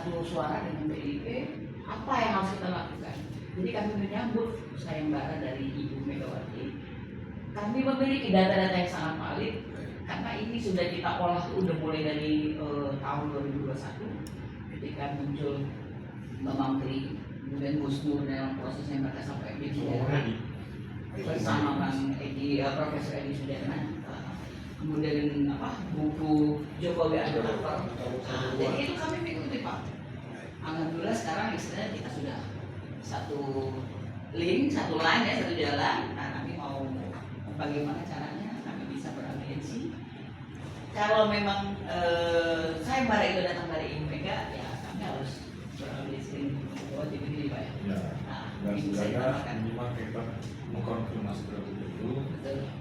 satu suara dengan PDIP, apa yang harus kita lakukan? Jadi kami menyambut sayembara dari Ibu Megawati. Kami memiliki data-data yang sangat valid karena ini sudah kita olah udah mulai dari tahun 2021 ketika muncul Mbak Menteri, kemudian Gus Dur dalam proses yang mereka sampai di bersama Bang Edi, Profesor Edi Sudarman, kemudian buku Jokowi Undercover. Jadi itu kami mengikuti Pak. Alhamdulillah sekarang istilahnya kita sudah satu link, satu line ya, satu jalan. Nah kami mau bagaimana caranya kami bisa beraliansi. Kalau memang sayembara itu datang dari Ibu Mega, ya kami harus beraliansi bahwa TV Pak ya. Dan sebenarnya minimal kita mengkonfirmasi terlebih dulu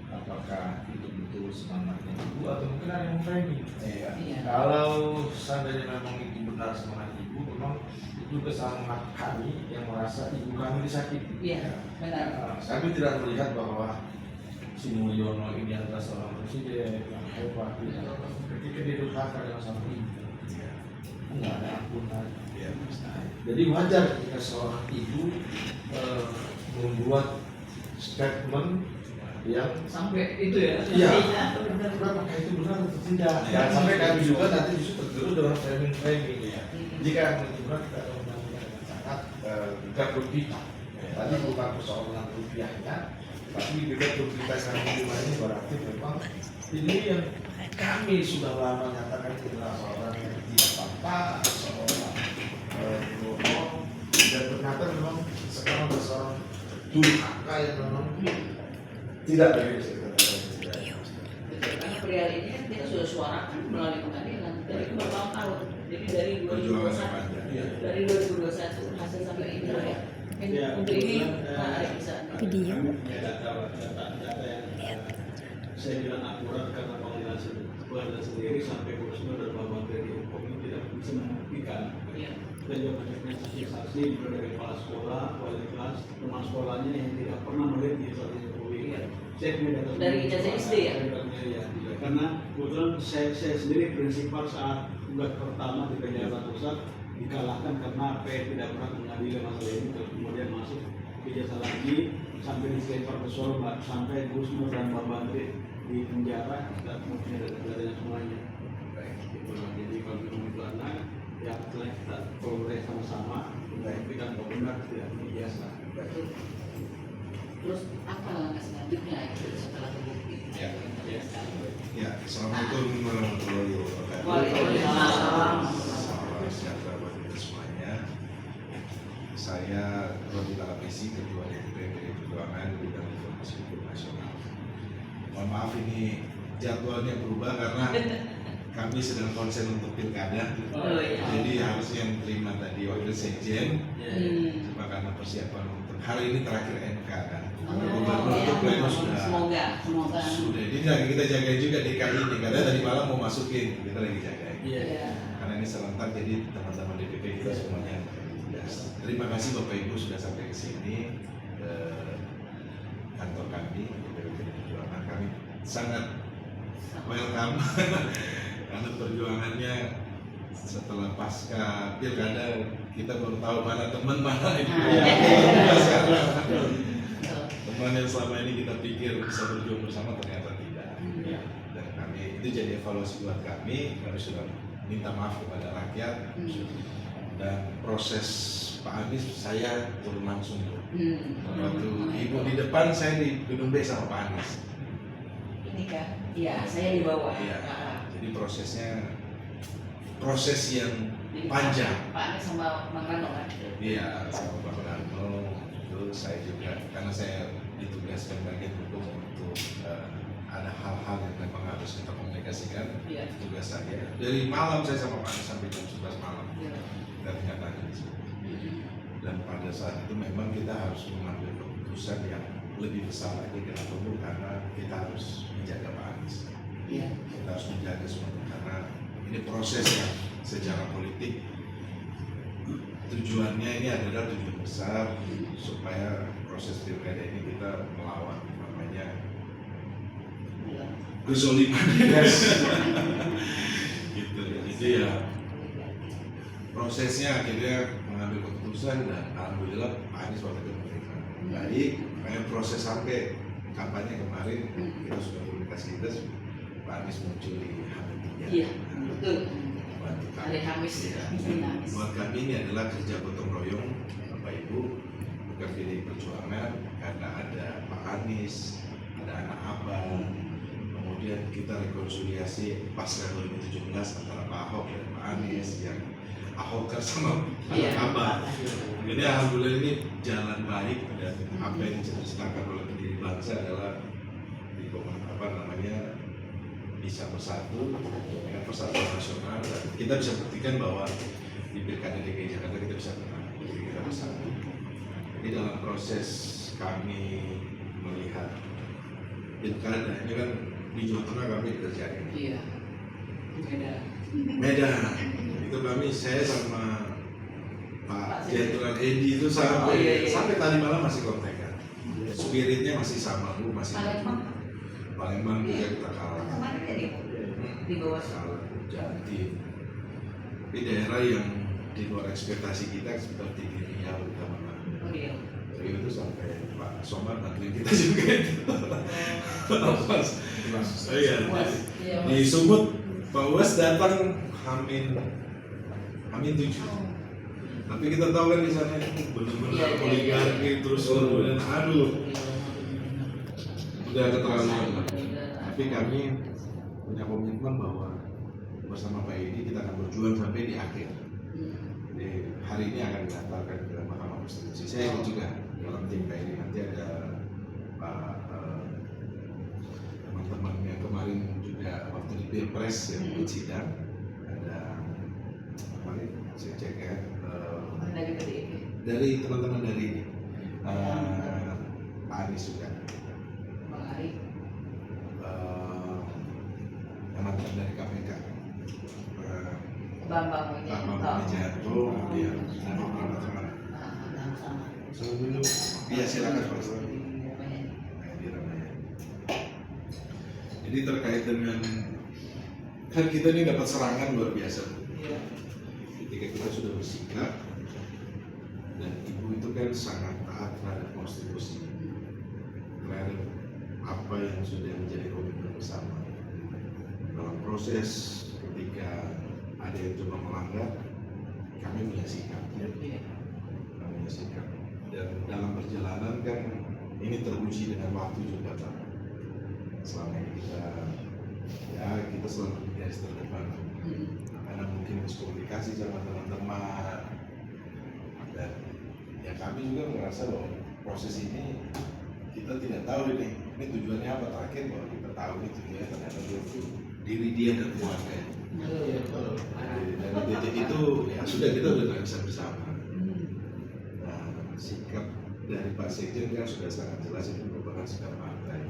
apakah itu betul semangatnya ibu atau mungkin ada yang framing. Iya. Kalau seandainya memang itu benar semangat ibu, memang itu juga semangat kami yang merasa ibu kami disakiti. Iya, benar. Kami tidak melihat bahwa si Mulyono ini adalah seorang presiden yang hebat. Ketika dia durhaka dengan sama ibu, nggak ada ampunan. Jadi wajar jika seorang ibu membuat statement yang Sampai itu ya. iya, apakah itu benar atau tidak? Jangan sampai kami juga nanti justru tergerus dengan framing ya. Jika itu benar, kita akan melakukan dengan sangat tegak kita. Tadi bukan persoalan rupiahnya, tapi tegak kita sekarang ini berarti memang ini yang kami sudah lama nyatakan itu adalah seorang yang tidak apa-apa, seorang bohong, dan ternyata memang sekarang ada seorang durhaka yang memang tidak dari Perihal ini kan kita sudah suarakan melalui pengadilan dari bertahun-tahun. Jadi dari 2021, dari 2021 hasil sampai ini ya. Untuk ini bisa video. Yang saya bilang akurat karena pengadilan sendiri sampai Gusmo dan Bapak Menteri Hukum ini tidak bisa membuktikan. Dan juga banyak saksi-saksi dari kepala sekolah, wali kelas, teman sekolahnya yang tidak pernah melihat ijazah Jokowi. Saya punya data dari ijazah SD ya? Karena kebetulan saya sendiri prinsipal saat tugas pertama di Jakarta Pusat dikalahkan karena PN tidak pernah mengadili masalah ini, terus kemudian masuk ijazah lagi sampai di sekitar Pesol, sampai Gusmo dan Bapak Menteri di penjara, dan kemudian datanya semuanya. Jadi kalau memang itu anak, ya setelah kita kolaborasi sama-sama, kita benar tidak biasa. Terus apa langkah selanjutnya setelah terbukti? Ya, assalamualaikum warahmatullahi wabarakatuh. Waalaikumsalam. Salam sejahtera buat kita semuanya. Saya Rodi Talapesi, Ketua DPP PDI Perjuangan Bidang Informasi Hukum Nasional. Mohon maaf ini jadwalnya berubah karena kami sedang konsen untuk pilkada. Jadi harus yang terima tadi wakil sekjen. Cuma karena persiapan untuk hari ini terakhir MK kan. Gubernur itu pleno sudah. Semoga. Sudah. Jadi lagi kita jaga juga DKI ini karena tadi malam mau masukin, kita lagi jaga. Karena ini serentak jadi teman-teman DPP kita semuanya. Terima kasih Bapak Ibu sudah sampai ke sini ke kantor kami DPP Perjuangan. Kami sangat welcome karena perjuangannya setelah pasca pilkada kita baru tahu mana teman mana ini. Teman yang selama ini kita pikir bisa berjuang bersama ternyata tidak. Dan kami itu jadi evaluasi buat kami sudah minta maaf kepada rakyat. Dan proses Pak Anies saya turun langsung waktu ibu di depan, saya di gedung B sama Pak Anies. Ini kan? Iya, saya di bawah. Iya. Jadi proses yang panjang. Pak Anies sama Bang Rano kan? Iya, sama Bang Rano. Itu saya juga karena saya ditugaskan bagian hukum untuk ada hal-hal yang memang harus kita komunikasikan. Tugas saya dari malam saya sama Pak Anies sampai jam 11 malam. Dan nyatanya di situ. Dan pada saat itu memang kita harus mengambil keputusan yang lebih besar lagi kenapa Bu? Karena kita harus menjaga Pak Anies. Kita harus menjaga semuanya karena ini proses yang secara politik tujuannya ini adalah tujuan besar supaya proses pilkada ini kita melawan namanya kezoliman. Gitu. Jadi ya prosesnya akhirnya mengambil keputusan dan alhamdulillah Pak Anies waktu itu menerima. Baik, kayak proses sampai kampanye kemarin kita sudah komunikasi kita, Pak Anies muncul di H3. Iya, betul. Bantu kami. Hari Kamis. Iya. Kamis. Buat kami ini adalah kerja gotong royong, Bapak Ibu, bukan PDI Perjuangan, karena ada Pak Anies, ada anak abang, kemudian kita rekonsiliasi pasca 2017 antara Pak Ahok dan Pak Anies yang Ahoker sama Iya. anak abang. Jadi alhamdulillah ini jalan baik, dan apa yang diceritakan oleh pendiri bangsa adalah di apa namanya bisa bersatu dengan persatuan nasional, dan kita bisa buktikan bahwa di Pilkada DKI Jakarta kita bisa menang, jadi kita bersatu. Jadi dalam proses kami melihat pilkada ini kan di Jawa Tengah kami terjadi. Iya. Beda. Medan itu kami, saya sama Pak Jenderal Edi itu sampai sampai tadi malam masih kontekan. Spiritnya masih sama, Bu, masih. Palembang juga kita kalah. Kemarin ya di bawah Kalah Jatim. Tapi daerah yang di luar ekspektasi kita seperti di Riau kita menang. Riau. Riau itu sampai Pak Somad bantuin kita juga itu. Pas. Iya. Di Sumut Pak Uwas datang Hamin 7. Tapi kita tahu kan di sana itu benar-benar oligarki terus kemudian aduh udah keterlaluan lah. Tapi kami punya komitmen bahwa bersama Pak Edi kita akan berjuang sampai di akhir. Jadi hari ini akan didaftarkan ke Mahkamah Konstitusi. Saya ikut juga dalam tim Pak Edi. Nanti ada Pak teman-teman yang kemarin juga waktu di Pilpres yang ikut sidang, ada kemarin saya cek ya dari teman-teman dari ini Pak Anies juga, Bang Ari. yang mantan dari KPK, Bambang Wijayanto, kemudian ada beberapa teman. Iya silakan Pak. Jadi terkait dengan kan kita ini dapat serangan luar biasa. Ketika kita sudah bersikap dan ibu itu kan sangat taat terhadap konstitusi, terhadap apa yang sudah menjadi komitmen bersama. Dalam proses ketika ada yang coba melanggar, kami punya sikap. Kami punya sikap. Dan dalam perjalanan kan ini teruji dengan waktu juga Pak. Selama ini kita selalu di garis terdepan karena mungkin komunikasi sama teman-teman, dan ya kami juga merasa bahwa proses ini kita tidak tahu ini tujuannya apa. Terakhir bahwa kita tahu ini tujuannya ternyata itu diri dia dan keluarganya. Dan titik itu ya sudah, kita udah nggak bisa bersama. Nah, sikap dari Pak Sekjen kan sudah sangat jelas, itu merupakan sikap partai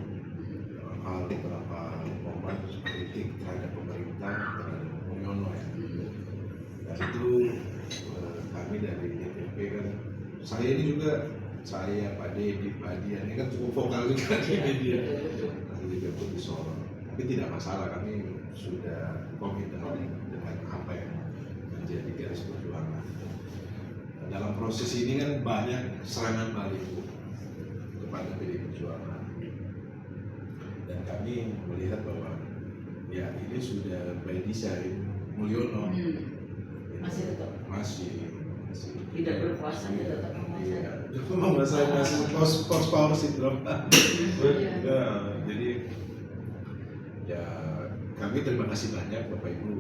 dalam hal beberapa momen kritik terhadap pemerintah, terhadap Mulyono ya. Dan itu kami dari DPP kan, saya ini juga, saya Pak Dedi, Pak Dian ini kan cukup vokal juga di media, nanti juga pun disorot. Tapi tidak masalah, kami sudah komitmen dengan apa yang menjadi garis perjuangan. Dalam proses ini kan banyak serangan balik kepada PDI Perjuangan, dan kami melihat bahwa ya ini sudah by design. Mulyono masih tetap tidak berkuasa, dia tetap menguasai. Iya, masih post power syndrome. Jadi ya kami terima kasih banyak Bapak Ibu.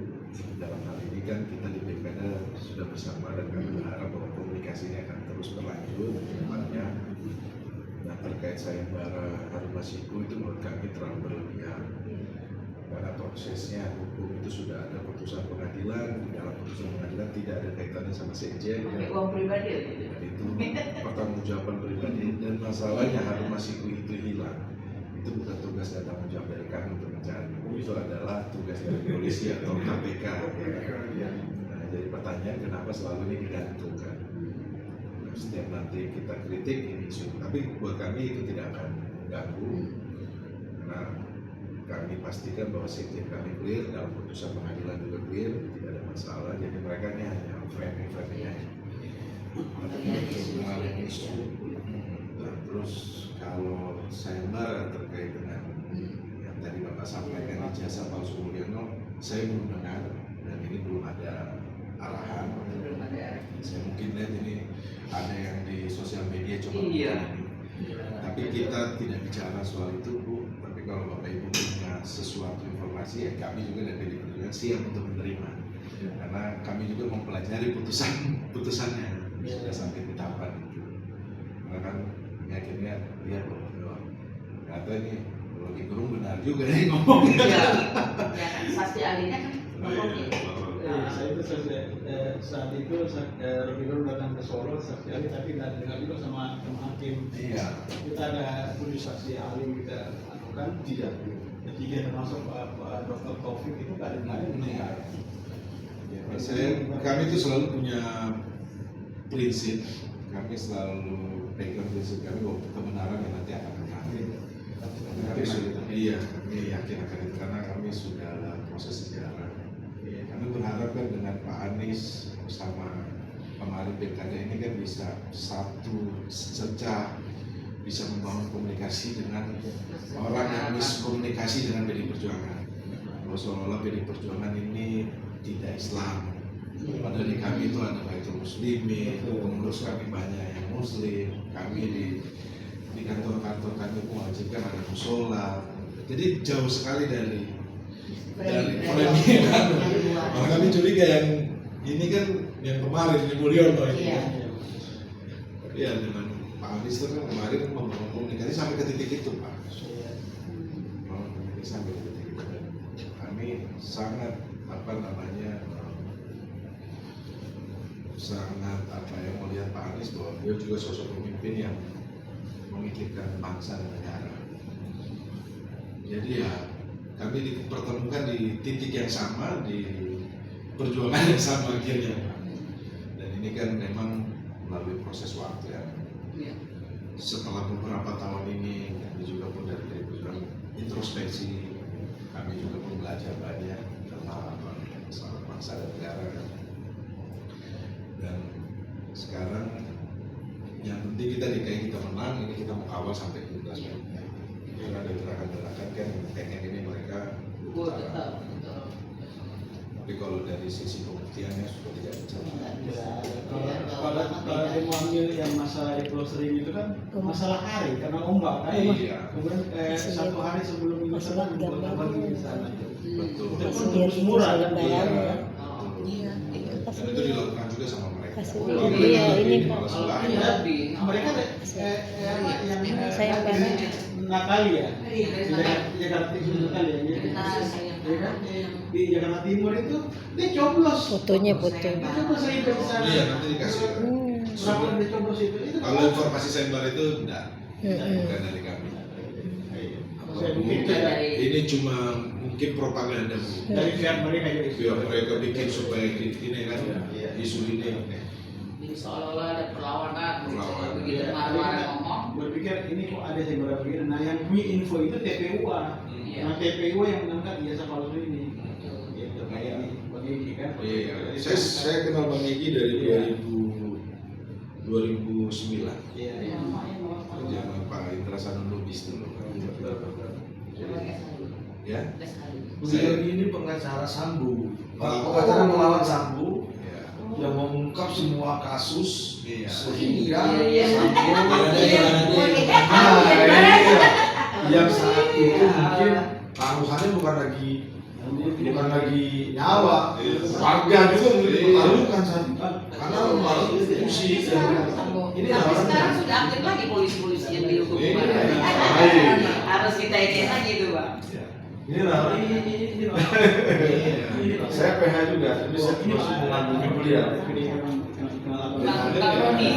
Dalam hal ini kan kita di Pilkada sudah bersama, dan kami berharap bahwa komunikasi ini akan terus berlanjut ke depannya. Nah, terkait sayembara Harun Masiku itu menurut kami terlalu berlebihan, karena prosesnya hukum itu sudah ada putusan pengadilan. Di dalam putusan pengadilan tidak ada kaitannya sama sekjen. uang pribadi ya, Dan itu pertanggungjawaban pribadi, dan masalahnya Harun Masiku itu hilang. Itu bukan tugas dan tanggung jawab dari kami untuk mencari. Itu adalah tugas dari polisi atau KPK. Nah, jadi pertanyaan kenapa selalu ini digantungkan? Nah, setiap nanti kita kritik ini isu, tapi buat kami itu tidak akan mengganggu, karena kami pastikan bahwa safety kami clear, dalam putusan pengadilan juga clear, tidak ada masalah. Jadi mereka ini hanya framing aja. Mengalami isu. Terus kalau sayembara terkait dengan yang tadi Bapak sampaikan ijazah palsu Mulyono, saya belum dengar dan ini belum ada arahan. Saya mungkin lihat ini ada yang di sosial media coba. Iya. Tapi kita tidak bicara soal itu, Bu. Tapi kalau Bapak Ibu punya sesuatu informasi, ya kami juga dari PDI Perjuangan siap untuk menerima. Karena kami juga mempelajari putusannya sudah sampai di tahapan itu. Karena kan akhirnya lihat bahwa kata ini Rocky Gerung benar juga nih ngomongnya. Iya. Ya kan saksi ahlinya kan ngomong gitu. Saya itu saat itu Rocky Gerung datang ke Solo saksi ahli, tapi tidak dengar juga sama hakim. Iya. Kita ada 7 saksi ahli kita anukan, 3 termasuk Pak Dr. Taufik itu kadang-kadang Iya. Kami itu selalu punya prinsip, kami selalu pegang prinsip kami bahwa kebenaran yang nanti akan menang. Kami sudah, iya, kami yakin akan itu karena kami sudah dalam proses sejarah. Kami berharap kan dengan Pak Anies bersama kemarin pilkada ini kan bisa satu secah, bisa membangun komunikasi dengan orang yang miskomunikasi dengan PDI Perjuangan. Bahwa seolah-olah PDI Perjuangan ini tidak Islam. Padahal di kami itu ada Baitul Muslimin, pengurus kami banyak yang Muslim, kami di kantor-kantor kami mewajibkan ada musola. Jadi jauh sekali dari framing. Maka kami curiga yang ini kan yang kemarin di Mulyono ini. Iya, dengan Pak Anies itu kan kemarin membangun komunikasi sampai ke titik itu, Pak. Membangun komunikasi sampai ke titik itu. Kami sangat melihat Pak Anies bahwa beliau juga sosok pemimpin yang memikirkan bangsa dan negara. Jadi ya kami dipertemukan di titik yang sama, di perjuangan yang sama akhirnya. Dan ini kan memang melalui proses waktu ya. Setelah beberapa tahun ini kami juga pun dari perjuangan introspeksi, kami juga pun belajar banyak tentang masalah bangsa dan negara. Dan sekarang yang penting kita DKI kita menang, ini kita mau kawal sampai 17 Mei. Karena ada gerakan-gerakan kan pengen ini mereka utara. Tapi kalau dari sisi pembuktiannya sudah tidak bisa. Kalau dia mau ambil yang masalah closing itu kan masalah hari karena ombak kan. Iya. Kemudian 1 hari sebelum minggu tenang bagi di sana. Betul. Itu pun terus murah kan. Iya. Iya. Dan itu dilakukan juga sama mereka. Iya, ini Pak. Mereka yang Saya Natali ya, di Jakarta Timur kali ya, di Jakarta Timur itu dia coblos. Fotonya foto. Dia coblos ribu di sana. Iya, nanti dikasih. Berapa yang dia coblos itu? Kalau informasi sayembara itu enggak, bukan dari kami. Ini cuma mungkin propaganda Dari pihak mereka juga. biar mereka bikin supaya ini kan isu ini. Jadi seolah-olah ada perlawanan. Perlawanan. Begitu marah-marah ngomong. Berpikir ini kok ada yang begini. Nah yang punya info itu TPUA. Nah TPUA yang mengangkat ijazah palsu ini. Gitu kayak ini, Bang Egy kan. Iya, saya kenal Bang Egy dari 2009. Iya. Zaman Pak Indra Sanulubis dulu. Ya. Beliau ini pengacara Sambu, pengacara melawan Sambu yang mengungkap semua kasus sehingga Sambu yang saat itu mungkin taruhannya bukan lagi nyawa, warga juga mempertaruhkan saat itu karena malah musik ini tapi sekarang sudah aktif lagi polisi-polisi yang dihukum harus kita ini lagi itu Pak. ini saya PH juga, tapi saya punya hubungan dengan beliau. Roni.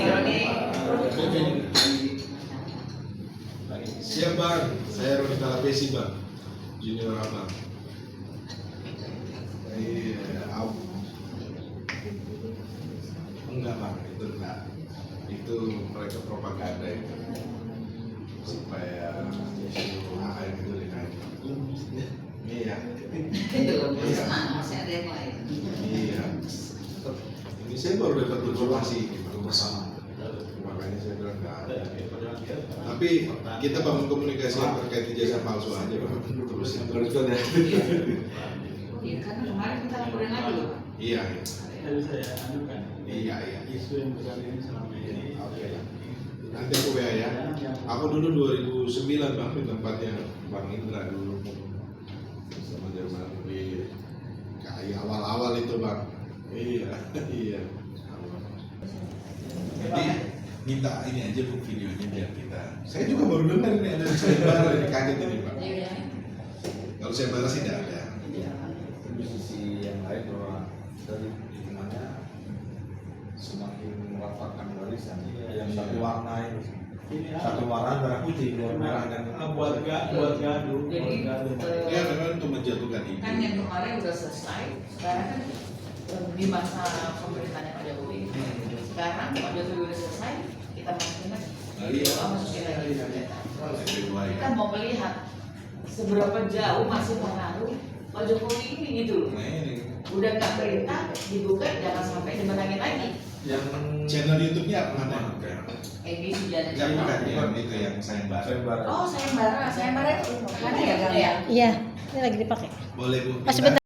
Siap Bang, saya Roni Talapesi Bang, junior Abang. Enggak Bang, itu enggak. Itu mereka propaganda itu. supaya isu HKM itu dinaik. Iya. Belum senang, masih ada yang lain. Iya. Ini saya baru dapat informasi gitu bersama. Makanya saya bilang nggak ada. Tapi kita bangun komunikasi yang terkait ijazah palsu aja, Pak. Terus Iya, karena kemarin kita laporin lagi loh, Pak. Iya. Jadi saya anukan. Iya. Isu yang besar ini selama ini. Oke. Nanti aku WA ya. Aku dulu 2009 Bang di tempatnya Bang Indra dulu sama zaman di KAI awal-awal itu Bang. Iya. Iya. Jadi minta ini aja Bu videonya biar kita. Saya juga baru dengar ini ada sayembara ini kaget ini Pak. Iya. Kalau sayembara sih tidak ada. Di sisi yang lain bahwa dari hitungannya semakin merapatkan barisan yang satu warna ini, satu warna merah putih, dua merah dan buat gaduh. Jadi, Ya memang untuk menjatuhkan itu. kan yang kemarin udah selesai, sekarang kan di masa pemerintahannya Pak Jokowi. Sekarang Pak Jokowi udah selesai, kita masukin lagi. Iya. Masukin lagi. Kedua ya. Kita mau melihat seberapa jauh masih pengaruh Pak Jokowi ini gitu loh. Nah ini Udah nggak perintah, dibuka, jangan sampai dimenangin lagi. yang channel YouTube-nya apa mana? ABC dan Enggak bukan yang itu yang sayembara. sayembara. Oh, sayembara itu mana ya, Gang ya? Iya, ini lagi dipakai. Boleh Bu. Oh, sebentar.